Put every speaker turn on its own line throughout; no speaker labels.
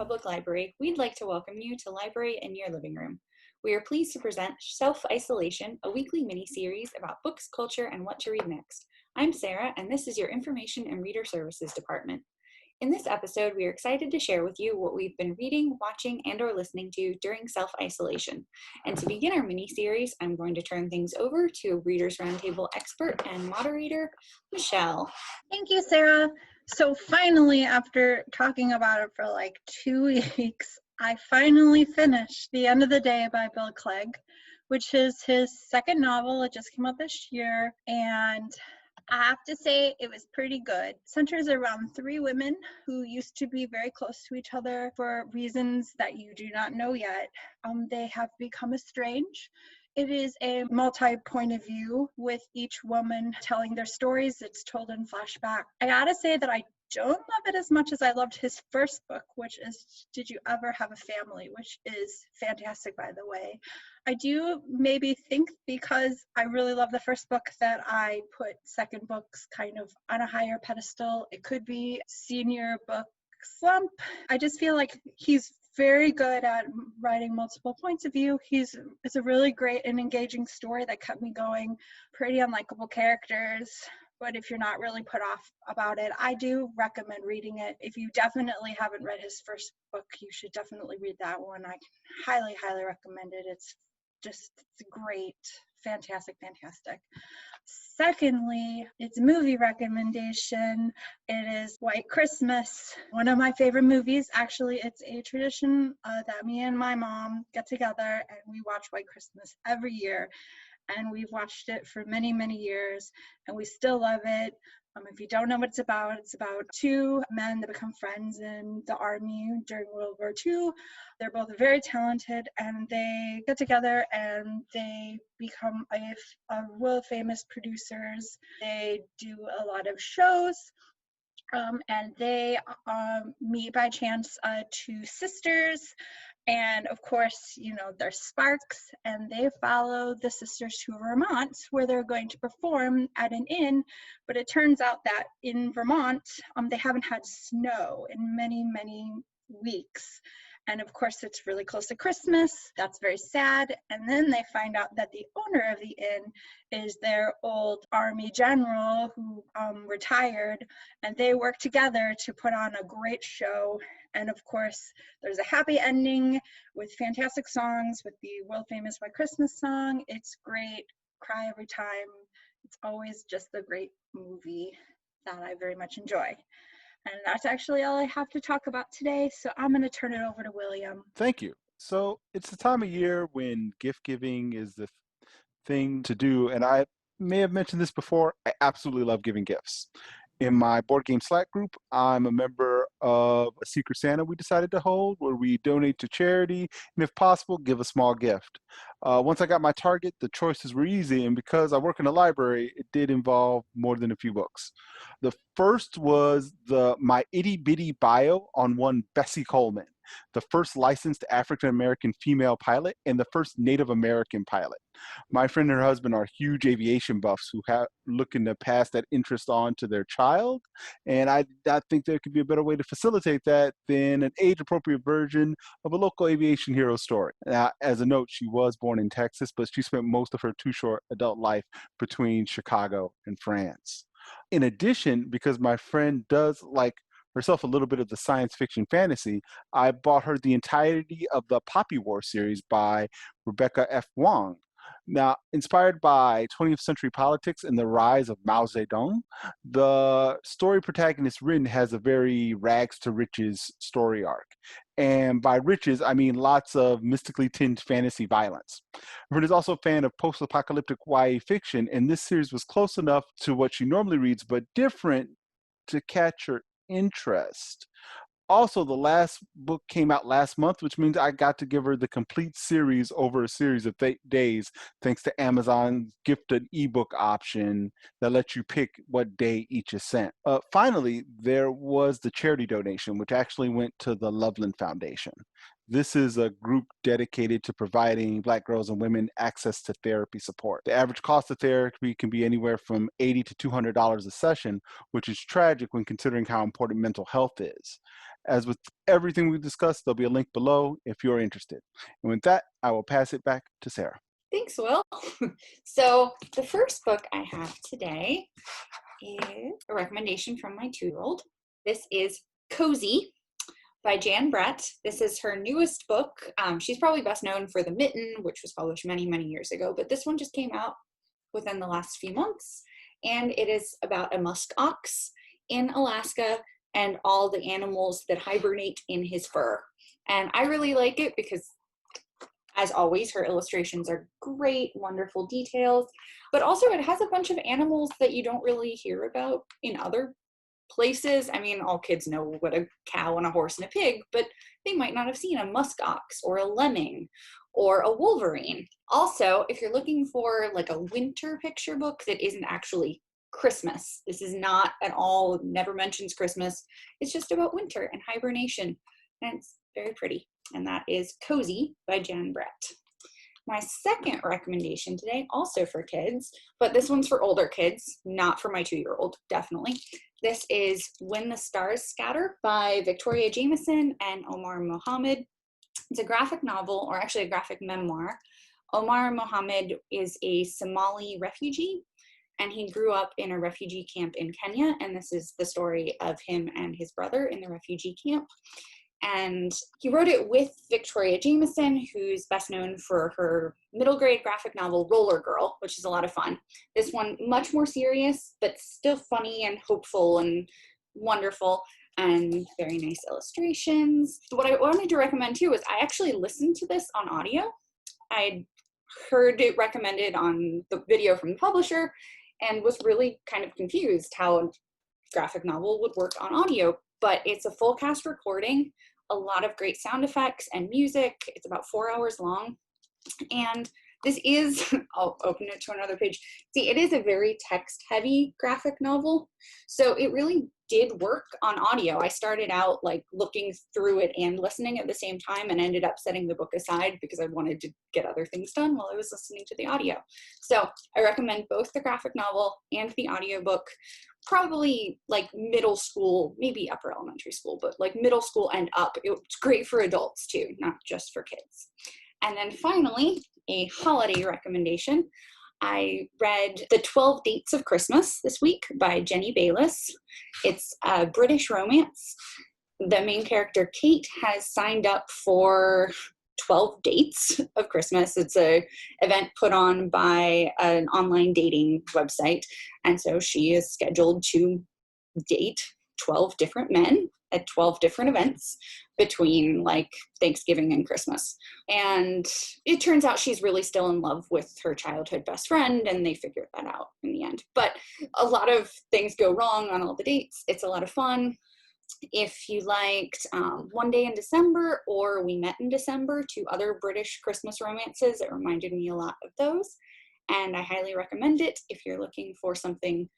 Public Library, we'd like to welcome you to Library in Your Living Room. We are pleased to present Self-Isolation, a weekly mini-series about books, culture, and what to read next. I'm Sara, and this is your Information and Reader Services Department. In this episode, we are excited to share with you what we've been reading, watching, and or listening to during self-isolation. And to begin our mini-series, I'm going to turn things over to Readers Roundtable expert and moderator, Michelle.
Thank you, Sara. So finally, after talking about it for like 2 weeks, I finally finished The End of the Day by Bill Clegg, which is his second novel. It just came out this year, and I have to say it was pretty good. It centers around 3 women who used to be very close to each other for reasons that you do not know yet. They have become estranged. It is a multi-point of view with each woman telling their stories. It's told in flashback. I gotta say that I don't love it as much as I loved his first book, which is Did You Ever Have a Family, which is fantastic, by the way. I do maybe think because I really love the first book that I put second books kind of on a higher pedestal. It could be senior book slump. I just feel like he's very good at writing multiple points of view. It's a really great and engaging story that kept me going. Pretty unlikable characters, but if you're not really put off about it, I do recommend reading it. If you definitely haven't read his first book, you should definitely read that one. I highly, highly recommend it. It's great. Fantastic. Secondly, it's a movie recommendation. It is White Christmas, one of my favorite movies. Actually, it's a tradition that me and my mom get together and we watch White Christmas every year. And we've watched it for many, many years, and we still love it. If you don't know what it's about 2 men that become friends in the army during World War II. They're both very talented, and they get together and they become world famous producers. They do a lot of shows, and they meet by chance 2 sisters. And of course, they're sparks, and they follow the sisters to Vermont, where they're going to perform at an inn. But it turns out that in Vermont, they haven't had snow in many, many weeks. And of course, it's really close to Christmas. That's very sad. And then they find out that the owner of the inn is their old army general who retired, and they work together to put on a great show. And of course, there's a happy ending with fantastic songs, with the world famous White Christmas song. It's great. Cry every time. It's always just a great movie that I very much enjoy. And that's actually all I have to talk about today. So I'm going to turn it over to William.
Thank you. So it's the time of year when gift giving is the thing to do. And I may have mentioned this before. I absolutely love giving gifts. In my board game Slack group, I'm a member of a Secret Santa we decided to hold where we donate to charity and, if possible, give a small gift. Once I got my target, the choices were easy, and because I work in a library, it did involve more than a few books. The first was my itty bitty bio on one Bessie Coleman, the first licensed African-American female pilot and the first Native American pilot. My friend and her husband are huge aviation buffs who are looking to pass that interest on to their child. And I think there could be a better way to facilitate that than an age-appropriate version of a local aviation hero story. Now, as a note, she was born in Texas, but she spent most of her too short adult life between Chicago and France. In addition, because my friend does like herself a little bit of the science fiction fantasy, I bought her the entirety of the Poppy War series by Rebecca F. Wong. Now, inspired by 20th century politics and the rise of Mao Zedong, the story protagonist Rin has a very rags to riches story arc. And by riches, I mean lots of mystically tinged fantasy violence. Rin is also a fan of post-apocalyptic YA fiction, and this series was close enough to what she normally reads, but different to catch her interest. Also, the last book came out last month, which means I got to give her the complete series over a series of days, thanks to Amazon's gifted ebook option that lets you pick what day each is sent. Finally, there was the charity donation, which actually went to the Loveland Foundation. This is a group dedicated to providing Black girls and women access to therapy support. The average cost of therapy can be anywhere from $80 to $200 a session, which is tragic when considering how important mental health is. As with everything we've discussed, there'll be a link below if you're interested. And with that, I will pass it back to Sara.
Thanks, Will. So the first book I have today is a recommendation from my 2-year-old. This is Cozy by Jan Brett. This is her newest book. She's probably best known for The Mitten, which was published many, many years ago, but this one just came out within the last few months, and it is about a musk ox in Alaska and all the animals that hibernate in his fur. And I really like it because, as always, her illustrations are great, wonderful details, but also it has a bunch of animals that you don't really hear about in other places. I mean, all kids know what a cow and a horse and a pig, but they might not have seen a musk ox or a lemming or a wolverine. Also, if you're looking for like a winter picture book that isn't actually Christmas, this is not at all, never mentions Christmas. It's just about winter and hibernation, and it's very pretty. And that is Cozy by Jan Brett. My second recommendation today, also for kids, but this one's for older kids, not for my 2-year-old, definitely. This is When the Stars Scatter by Victoria Jameson and Omar Mohamed. It's a graphic novel, or actually a graphic memoir. Omar Mohamed is a Somali refugee, and he grew up in a refugee camp in Kenya, and this is the story of him and his brother in the refugee camp. And he wrote it with Victoria Jameson, who's best known for her middle grade graphic novel, Roller Girl, which is a lot of fun. This one, much more serious, but still funny and hopeful and wonderful, and very nice illustrations. What I wanted to recommend too is I actually listened to this on audio. I heard it recommended on the video from the publisher and was really kind of confused how a graphic novel would work on audio, but it's a full cast recording, a lot of great sound effects and music. It's about 4 hours long. And this is, I'll open it to another page. See, it is a very text-heavy graphic novel, so it really did work on audio. I started out like looking through it and listening at the same time, and ended up setting the book aside because I wanted to get other things done while I was listening to the audio. So I recommend both the graphic novel and the audiobook. Probably like middle school, maybe upper elementary school, but like middle school and up. It's great for adults too, not just for kids. And then finally, a holiday recommendation. I read The 12 Dates of Christmas this week by Jenny Bayliss. It's a British romance. The main character, Kate, has signed up for 12 dates of Christmas. It's an event put on by an online dating website. And so she is scheduled to date 12 different men at 12 different events between like Thanksgiving and Christmas. And it turns out she's really still in love with her childhood best friend, and they figure that out in the end. But a lot of things go wrong on all the dates. It's a lot of fun. If you liked One Day in December or We Met in December, two other British Christmas romances, it reminded me a lot of those. And I highly recommend it if you're looking for something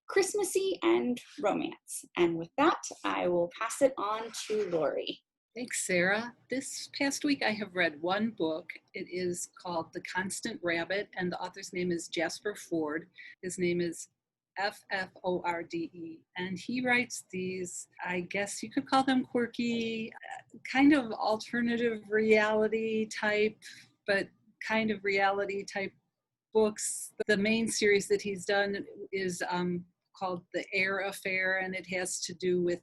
Christmassy and romance. And with that, I will pass it on to Laurie.
Thanks, Sara. This past week, I have read one book. It is called The Constant Rabbit, and the author's name is Jasper Fforde. His name is Fforde, and he writes these, I guess you could call them quirky, kind of alternative reality type, but kind of reality type books. The main series that he's done is called The Air Affair, and it has to do with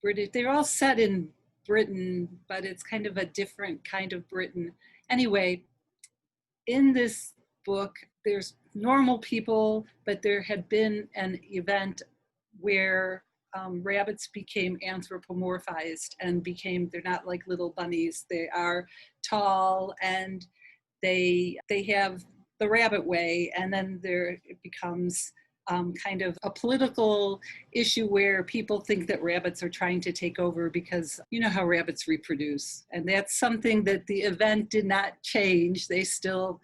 British. They're all set in Britain, but it's kind of a different kind of Britain. Anyway, in this book, there's normal people, but there had been an event where rabbits became anthropomorphized and they're not like little bunnies. They are tall, and they have the rabbit way, and then it becomes kind of a political issue where people think that rabbits are trying to take over because you know how rabbits reproduce. And that's something that the event did not change. They still,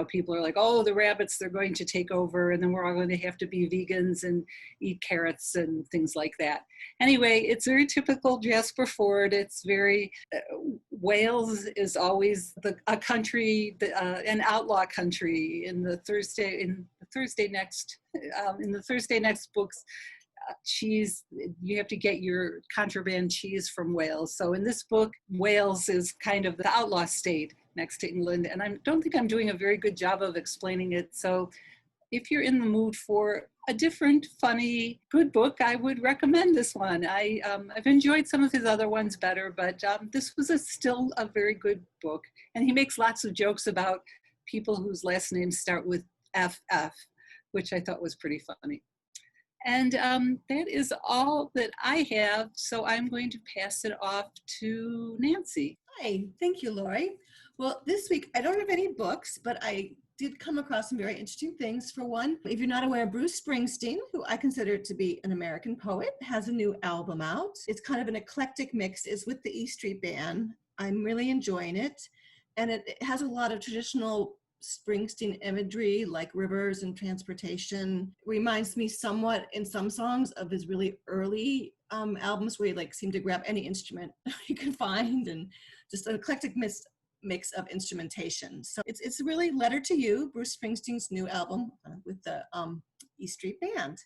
people are like, oh, the rabbits, they're going to take over, and then we're all going to have to be vegans and eat carrots and things like that. Anyway, it's very typical Jasper Fforde. It's very, Wales is always a country, an outlaw country. In the Thursday Next books, cheese. You have to get your contraband cheese from Wales. So in this book, Wales is kind of the outlaw state next to England. And I don't think I'm doing a very good job of explaining it. So if you're in the mood for a different, funny, good book, I would recommend this one. I've enjoyed some of his other ones better, but this was still a very good book. And he makes lots of jokes about people whose last names start with FF, which I thought was pretty funny. And that is all that I have. So I'm going to pass it off to Nancy.
Hi, thank you, Laurie. Well, this week I don't have any books, but I did come across some very interesting things. For one, if you're not aware, Bruce Springsteen, who I consider to be an American poet, has a new album out. It's kind of an eclectic mix. It's with the E Street Band. I'm really enjoying it. And it has a lot of traditional Springsteen imagery, like rivers and transportation. Reminds me somewhat in some songs of his really early albums where he seemed to grab any instrument you could find, and just an eclectic mix of instrumentation. So it's really Letter to You, Bruce Springsteen's new album with the E Street Band.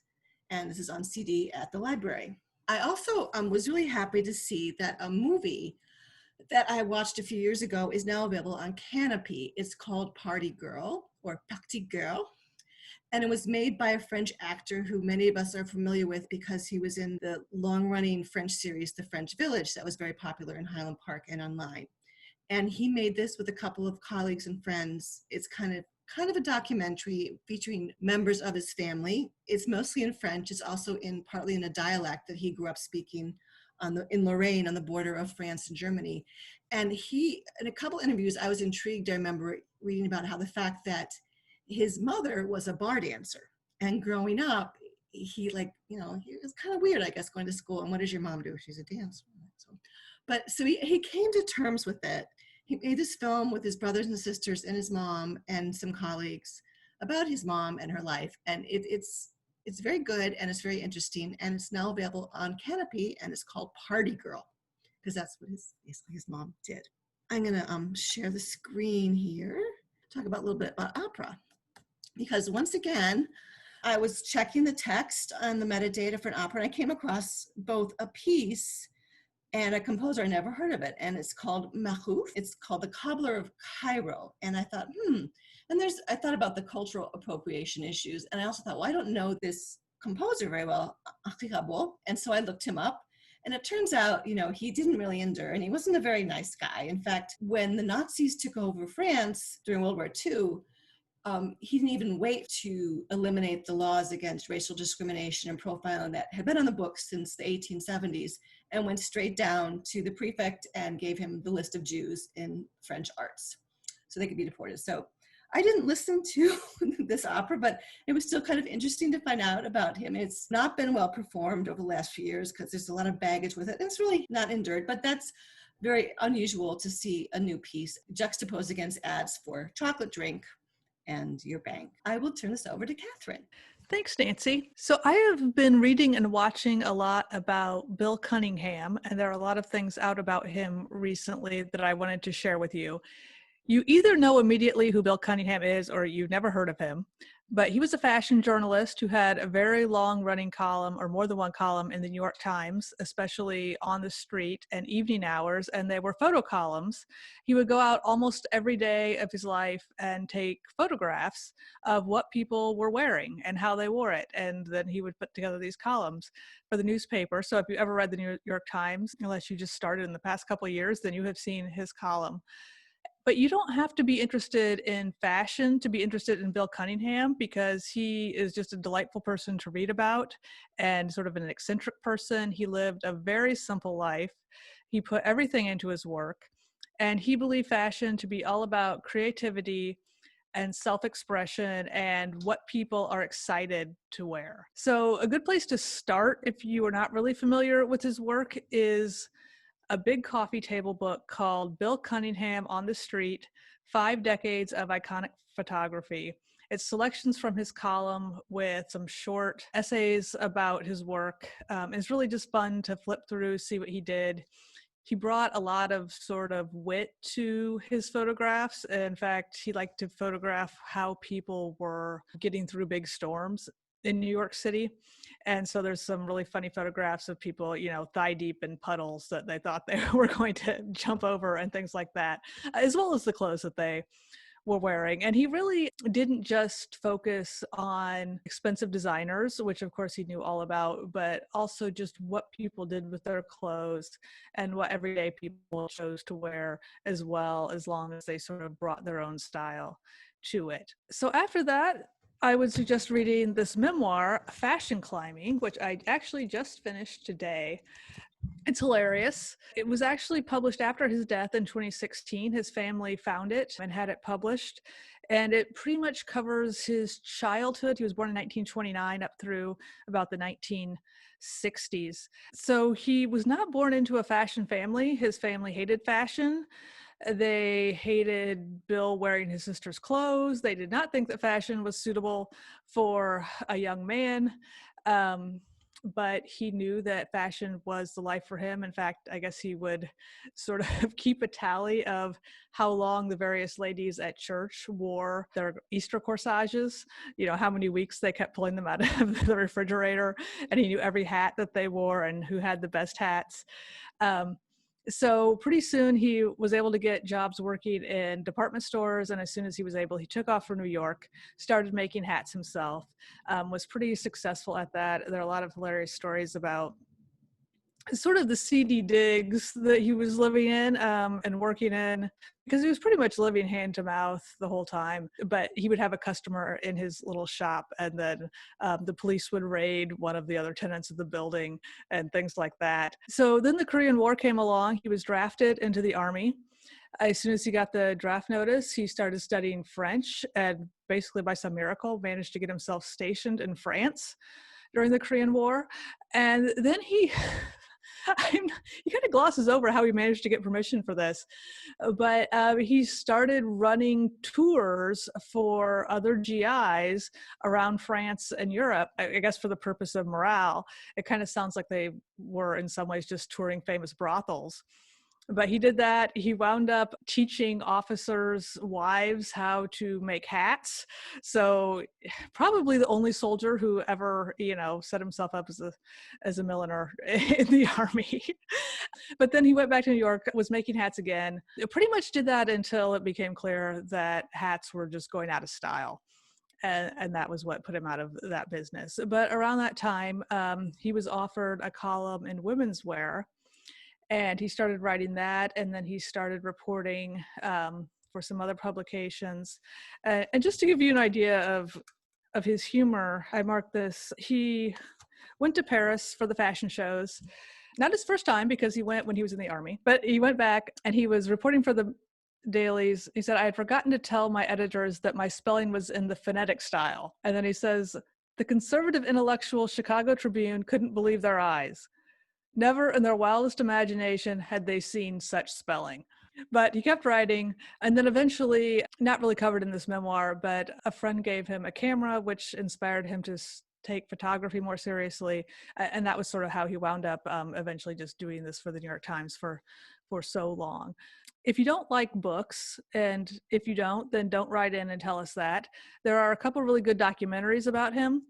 And this is on CD at the library. I also was really happy to see that a movie that I watched a few years ago is now available on Canopy. It's called Party Girl, or Party Girl. And it was made by a French actor who many of us are familiar with because he was in the long-running French series, The French Village, that was very popular in Highland Park and online. And he made this with a couple of colleagues and friends. It's kind of a documentary featuring members of his family. It's mostly in French. It's also partly in a dialect that he grew up speaking in Lorraine, on the border of France and Germany. And in a couple interviews, I was intrigued. I remember reading about how the fact that his mother was a bar dancer, and growing up, he was kind of weird, I guess, going to school. And what does your mom do? She's a dancer. So he came to terms with it. He made this film with his brothers and sisters and his mom and some colleagues about his mom and her life. And it's very good, and it's very interesting, and it's now available on Canopy, and it's called Party Girl, because that's what his mom did. I'm gonna share the screen here, talk about a little bit about opera, because once again, I was checking the text on the metadata for an opera, and I came across both a piece and a composer. I never heard of it, and it's called Macleod. It's called The Cobbler of Cairo, and I thought, and I thought about the cultural appropriation issues, and I also thought, well, I don't know this composer very well, and so I looked him up, and it turns out, he didn't really endure, and he wasn't a very nice guy. In fact, when the Nazis took over France during World War II, he didn't even wait to eliminate the laws against racial discrimination and profiling that had been on the books since the 1870s, and went straight down to the prefect and gave him the list of Jews in French arts so they could be deported. So I didn't listen to this opera, but it was still kind of interesting to find out about him. It's not been well performed over the last few years because there's a lot of baggage with it. It's really not endured, but that's very unusual to see a new piece juxtaposed against ads for chocolate drink and your bank. I will turn this over to Catherine.
Thanks, Nancy. So I have been reading and watching a lot about Bill Cunningham, and there are a lot of things out about him recently that I wanted to share with you. You either know immediately who Bill Cunningham is or you've never heard of him, but he was a fashion journalist who had a very long running column, or more than one column, in the New York Times, especially on the street and evening hours, and they were photo columns. He would go out almost every day of his life and take photographs of what people were wearing and how they wore it, and then he would put together these columns for the newspaper. So if you ever read the New York Times, unless you just started in the past couple of years, then you have seen his column. But you don't have to be interested in fashion to be interested in Bill Cunningham, because he is just a delightful person to read about and sort of an eccentric person. He lived a very simple life. He put everything into his work, and he believed fashion to be all about creativity and self-expression and what people are excited to wear. So a good place to start, if you are not really familiar with his work, is a big coffee table book called Bill Cunningham on the Street, 5 Decades of Iconic Photography. It's selections from his column with some short essays about his work. It's really just fun to flip through, see what he did. He brought a lot of sort of wit to his photographs. In fact, he liked to photograph how people were getting through big storms. in New York City. And so there's some really funny photographs of people, thigh deep in puddles that they thought they were going to jump over and things like that, as well as the clothes that they were wearing. And he really didn't just focus on expensive designers, which of course he knew all about, but also just what people did with their clothes and what everyday people chose to wear as well, as long as they sort of brought their own style to it. So after that, I would suggest reading this memoir, Fashion Climbing, which I actually just finished today. It's hilarious. It was actually published after his death in 2016. His family found it and had it published. And it pretty much covers his childhood. He was born in 1929 up through about the 1960s. So he was not born into a fashion family. His family hated fashion. They hated Bill wearing his sister's clothes. They did not think that fashion was suitable for a young man. But he knew that fashion was the life for him. In fact, I guess he would sort of keep a tally of how long the various ladies at church wore their Easter corsages, how many weeks they kept pulling them out of the refrigerator. And he knew every hat that they wore and who had the best hats. So pretty soon he was able to get jobs working in department stores. And as soon as he was able, he took off for New York, started making hats himself, was pretty successful at that. There are a lot of hilarious stories about sort of the seedy digs that he was living in and working in, because he was pretty much living hand to mouth the whole time. But he would have a customer in his little shop, and then the police would raid one of the other tenants of the building and things like that. So then the Korean War came along. He was drafted into the army. As soon as he got the draft notice, he started studying French, and basically by some miracle managed to get himself stationed in France during the Korean War. And then he kind of glosses over how he managed to get permission for this, but he started running tours for other GIs around France and Europe, I guess for the purpose of morale. It kind of sounds like they were in some ways just touring famous brothels. But he did that. He wound up teaching officers' wives how to make hats. So probably the only soldier who ever, set himself up as a milliner in the army. But then he went back to New York, was making hats again. It pretty much did that until it became clear that hats were just going out of style. And that was what put him out of that business. But around that time, he was offered a column in Women's Wear. And he started writing that, and then he started reporting for some other publications. And just to give you an idea of his humor, I marked this. He went to Paris for the fashion shows. Not his first time, because he went when he was in the army, but he went back and he was reporting for the dailies. He said, "I had forgotten to tell my editors that my spelling was in the phonetic style." And then he says, "The conservative intellectual Chicago Tribune couldn't believe their eyes. Never in their wildest imagination had they seen such spelling." But he kept writing, and then eventually, not really covered in this memoir, but a friend gave him a camera, which inspired him to take photography more seriously. And that was sort of how he wound up eventually just doing this for the New York Times for so long. If you don't like books, and if you don't, then don't write in and tell us that. There are a couple really good documentaries about him.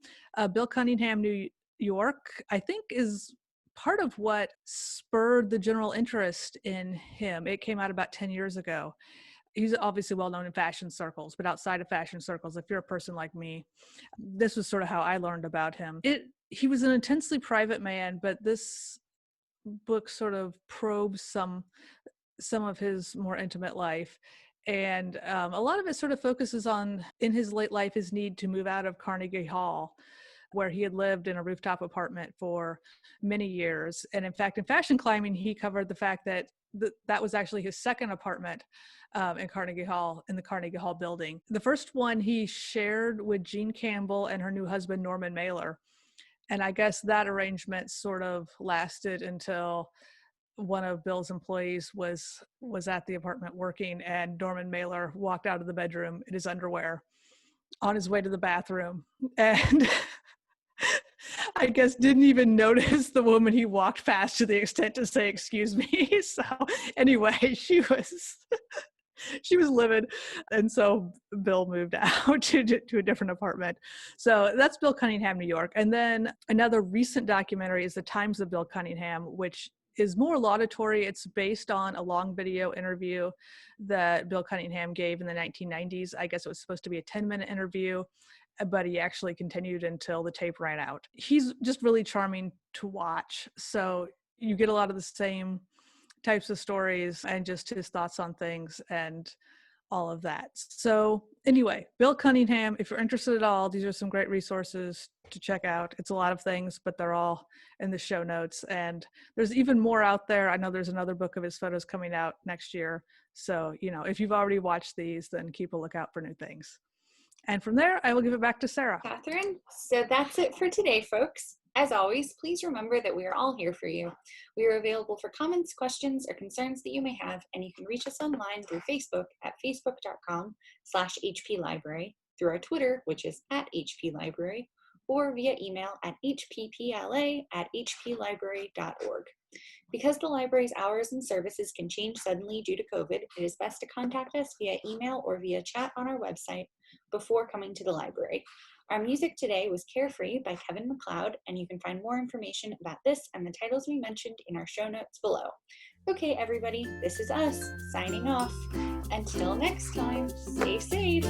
Bill Cunningham, New York, I think is part of what spurred the general interest in him. It came out about 10 years ago. He's obviously well known in fashion circles, but outside of fashion circles, if you're a person like me, this was sort of how I learned about him. He was an intensely private man, but this book sort of probes some of his more intimate life. And a lot of it sort of focuses on, in his late life, his need to move out of Carnegie Hall, where he had lived in a rooftop apartment for many years. And in fact, in Fashion Climbing, he covered the fact that that was actually his second apartment in Carnegie Hall, in the Carnegie Hall building. The first one he shared with Jean Campbell and her new husband, Norman Mailer. And I guess that arrangement sort of lasted until one of Bill's employees was at the apartment working, and Norman Mailer walked out of the bedroom in his underwear on his way to the bathroom. And I guess didn't even notice the woman he walked past, to the extent to say, "Excuse me." So anyway, she was She was livid. And so Bill moved out to a different apartment. So that's Bill Cunningham, New York. And then another recent documentary is The Times of Bill Cunningham, which is more laudatory. It's based on a long video interview that Bill Cunningham gave in the 1990s. I guess it was supposed to be a 10-minute interview, but he actually continued until the tape ran out. He's just really charming to watch. So you get a lot of the same types of stories and just his thoughts on things and all of that. So anyway, Bill Cunningham, if you're interested at all, these are some great resources to check out. It's a lot of things, but they're all in the show notes. And there's even more out there. I know there's another book of his photos coming out next year. So, if you've already watched these, then keep a lookout for new things. And from there, I will give it back to Sara.
Catherine, so that's it for today, folks. As always, please remember that we are all here for you. We are available for comments, questions, or concerns that you may have, and you can reach us online through Facebook at facebook.com/HPLibrary, through our Twitter, which is @HPLibrary, or via email at hppla@hplibrary.org. Because the library's hours and services can change suddenly due to COVID, it is best to contact us via email or via chat on our website before coming to the library. Our music today was Carefree by Kevin Macleod, and you can find more information about this and the titles we mentioned in our show notes below. Okay, everybody, this is us, signing off. Until next time, stay safe.